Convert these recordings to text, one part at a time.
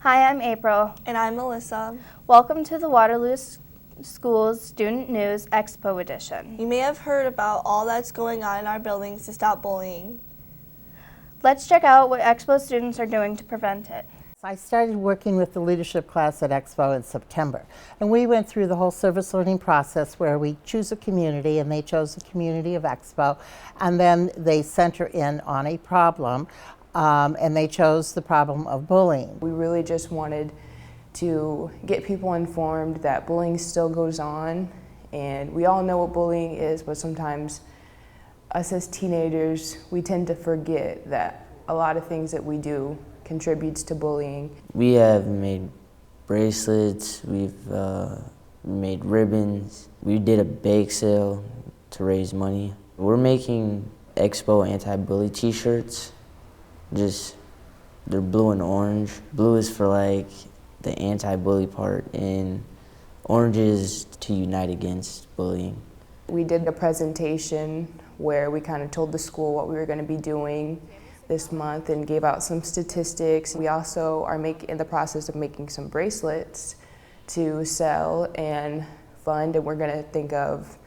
Hi, I'm April. And I'm Melissa. Welcome to the Waterloo School's Student News Expo edition. You may have heard about all that's going on in our buildings to stop bullying. Let's check out what Expo students are doing to prevent it. I started working with the leadership class at Expo in September, and we went through the whole service learning process where we choose a community, and they chose the community of Expo, and then they center in on a problem, and they chose the problem of bullying. We really just wanted to get people informed that bullying still goes on, and we all know what bullying is, but sometimes us as teenagers, we tend to forget that a lot of things that we do contributes to bullying. We have made bracelets, we've made ribbons. We did a bake sale to raise money. We're making Expo anti-bully t-shirts. They're blue and orange. Blue is for like the anti-bully part, and orange is to unite against bullying. We did a presentation where we kind of told the school what we were going to be doing this month and gave out some statistics. We also are in the process of making some bracelets to sell and fund, and we're going to think of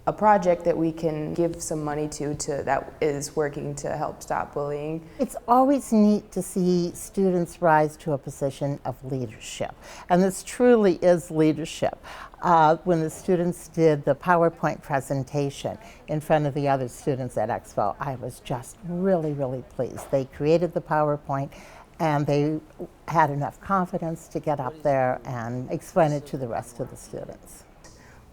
a project that we can give some money to that is working to help stop bullying. It's always neat to see students rise to a position of leadership, and this truly is leadership. When the students did the PowerPoint presentation in front of the other students at Expo, I was just really, really pleased. They created the PowerPoint and they had enough confidence to get up there and explain it to the rest of the students.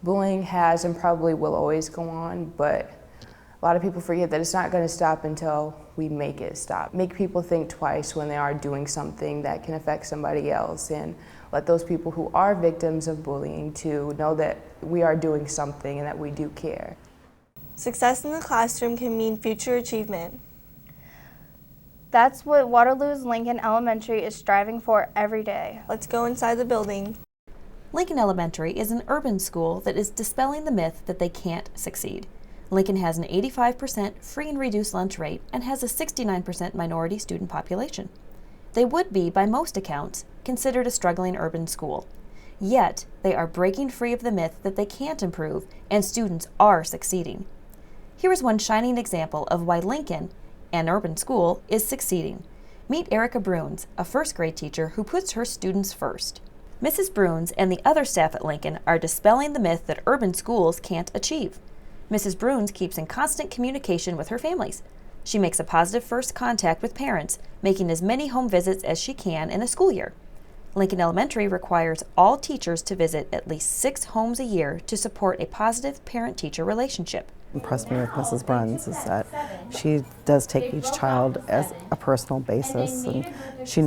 Bullying has and probably will always go on, but a lot of people forget that it's not going to stop until we make it stop. Make people think twice when they are doing something that can affect somebody else, and let those people who are victims of bullying to know that we are doing something and that we do care. Success in the classroom can mean future achievement. That's what Waterloo's Lincoln Elementary is striving for every day. Let's go inside the building. Lincoln Elementary is an urban school that is dispelling the myth that they can't succeed. Lincoln has an 85% free and reduced lunch rate and has a 69% minority student population. They would be, by most accounts, considered a struggling urban school. Yet, they are breaking free of the myth that they can't improve, and students are succeeding. Here is one shining example of why Lincoln, an urban school, is succeeding. Meet Erica Bruns, a first grade teacher who puts her students first. Mrs. Bruns and the other staff at Lincoln are dispelling the myth that urban schools can't achieve. Mrs. Bruns keeps in constant communication with her families. She makes a positive first contact with parents, making as many home visits as she can in a school year. Lincoln Elementary requires all teachers to visit at least 6 homes a year to support a positive parent-teacher relationship. Impressed me with Mrs. Bruns is that she does take each child as a personal basis, and she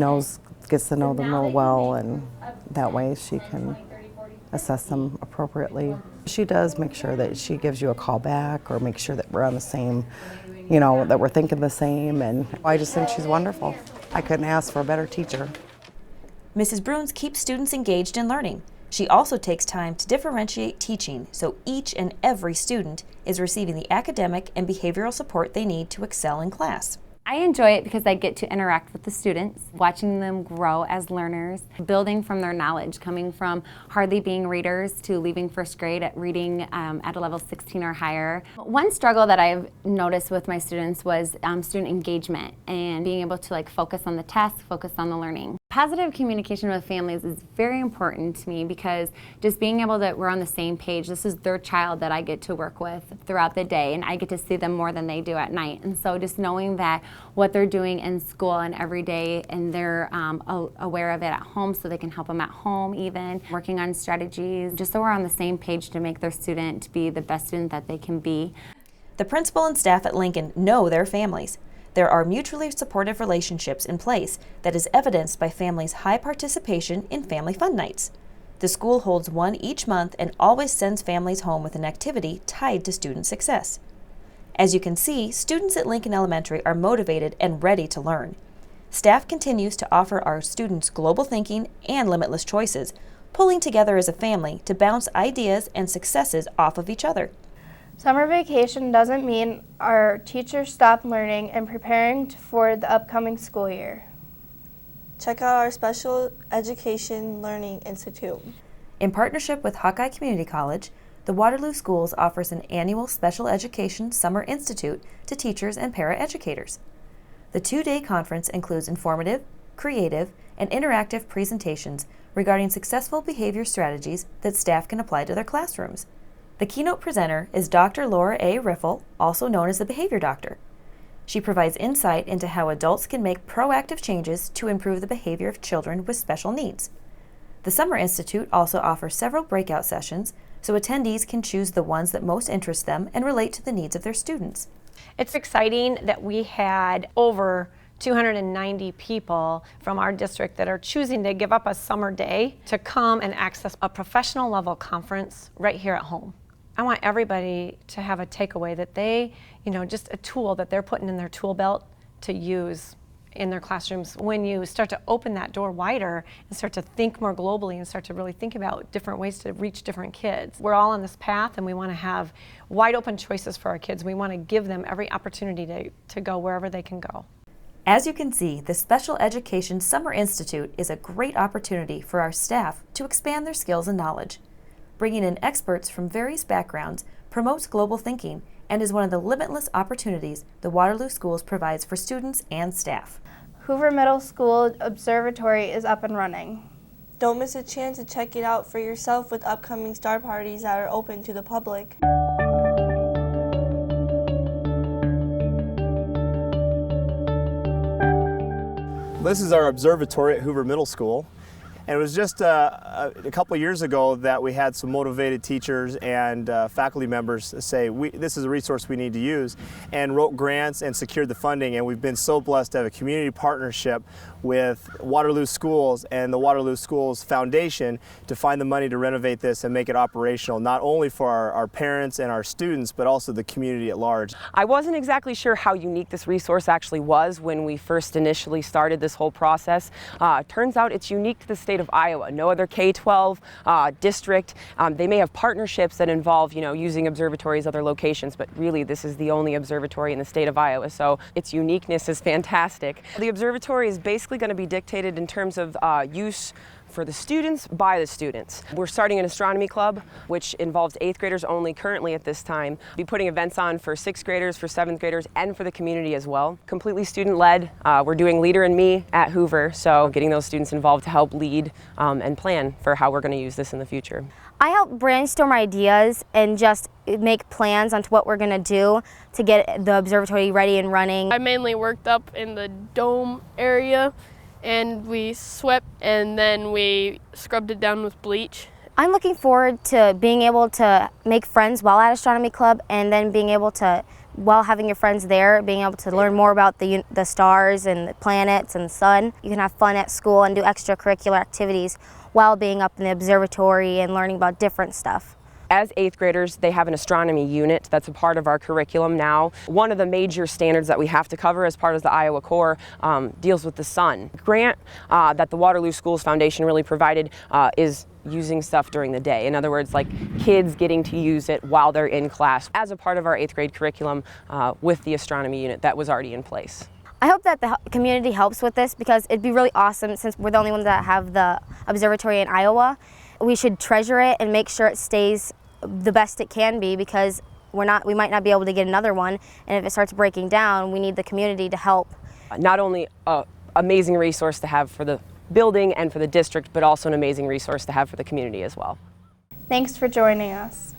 gets to know them real well, and that way she can assess them appropriately. She does make sure that she gives you a call back or make sure that we're on the same, that we're thinking the same, and I just think she's wonderful. I couldn't ask for a better teacher. Mrs. Bruns keeps students engaged in learning. She also takes time to differentiate teaching so each and every student is receiving the academic and behavioral support they need to excel in class. I enjoy it because I get to interact with the students, watching them grow as learners, building from their knowledge, coming from hardly being readers to leaving first grade at reading at a level 16 or higher. One struggle that I've noticed with my students was student engagement and being able to focus on the task, focus on the learning. Positive communication with families is very important to me because just being able that we're on the same page. This is their child that I get to work with throughout the day, and I get to see them more than they do at night. And so just knowing that what they're doing in school and every day, and they're aware of it at home so they can help them at home, even working on strategies, just so we're on the same page to make their student be the best student that they can be. The principal and staff at Lincoln know their families. There are mutually supportive relationships in place that is evidenced by families' high participation in family fun nights. The school holds one each month and always sends families home with an activity tied to student success. As you can see, students at Lincoln Elementary are motivated and ready to learn. Staff continues to offer our students global thinking and limitless choices, pulling together as a family to bounce ideas and successes off of each other. Summer vacation doesn't mean our teachers stop learning and preparing for the upcoming school year. Check out our Special Education Learning Institute. In partnership with Hawkeye Community College, the Waterloo Schools offers an annual Special Education Summer Institute to teachers and paraeducators. The two-day conference includes informative, creative, and interactive presentations regarding successful behavior strategies that staff can apply to their classrooms. The keynote presenter is Dr. Laura A. Riffle, also known as the Behavior Doctor. She provides insight into how adults can make proactive changes to improve the behavior of children with special needs. The Summer Institute also offers several breakout sessions, so attendees can choose the ones that most interest them and relate to the needs of their students. It's exciting that we had over 290 people from our district that are choosing to give up a summer day to come and access a professional level conference right here at home. I want everybody to have a takeaway that they, just a tool that they're putting in their tool belt to use in their classrooms. When you start to open that door wider and start to think more globally and start to really think about different ways to reach different kids. We're all on this path and we want to have wide open choices for our kids. We want to give them every opportunity to go wherever they can go. As you can see, the Special Education Summer Institute is a great opportunity for our staff to expand their skills and knowledge. Bringing in experts from various backgrounds promotes global thinking and is one of the limitless opportunities the Waterloo Schools provides for students and staff. Hoover Middle School Observatory is up and running. Don't miss a chance to check it out for yourself with upcoming star parties that are open to the public. This is our observatory at Hoover Middle School. And it was just a couple years ago that we had some motivated teachers and faculty members say, this is a resource we need to use, and wrote grants and secured the funding. And we've been so blessed to have a community partnership with Waterloo Schools and the Waterloo Schools Foundation to find the money to renovate this and make it operational, not only for our parents and our students, but also the community at large. I wasn't exactly sure how unique this resource actually was when we first initially started this whole process. Turns out it's unique to the state of Iowa. No other K-12 district. They may have partnerships that involve, using observatories other locations, but really this is the only observatory in the state of Iowa, so its uniqueness is fantastic. The observatory is basically going to be dictated in terms of use for the students, by the students. We're starting an astronomy club, which involves 8th graders only currently at this time. We'll be putting events on for 6th graders, for 7th graders, and for the community as well. Completely student-led. We're doing Leader in Me at Hoover, so getting those students involved to help lead and plan for how we're going to use this in the future. I help brainstorm ideas and just make plans on what we're going to do to get the observatory ready and running. I mainly worked up in the dome area, and we swept and then we scrubbed it down with bleach. I'm looking forward to being able to make friends while at Astronomy Club, and then being able to, while having your friends there, being able to learn more about the stars and the planets and the sun. You can have fun at school and do extracurricular activities while being up in the observatory and learning about different stuff. As 8th graders, they have an astronomy unit that's a part of our curriculum now. One of the major standards that we have to cover as part of the Iowa Core deals with the sun. The grant that the Waterloo Schools Foundation really provided is using stuff during the day. In other words, like kids getting to use it while they're in class as a part of our 8th grade curriculum with the astronomy unit that was already in place. I hope that the community helps with this, because it'd be really awesome since we're the only ones that have the observatory in Iowa. We should treasure it and make sure it stays the best it can be, because we might not be able to get another one, and if it starts breaking down, we need the community to help. Not only an amazing resource to have for the building and for the district, but also an amazing resource to have for the community as well. Thanks for joining us.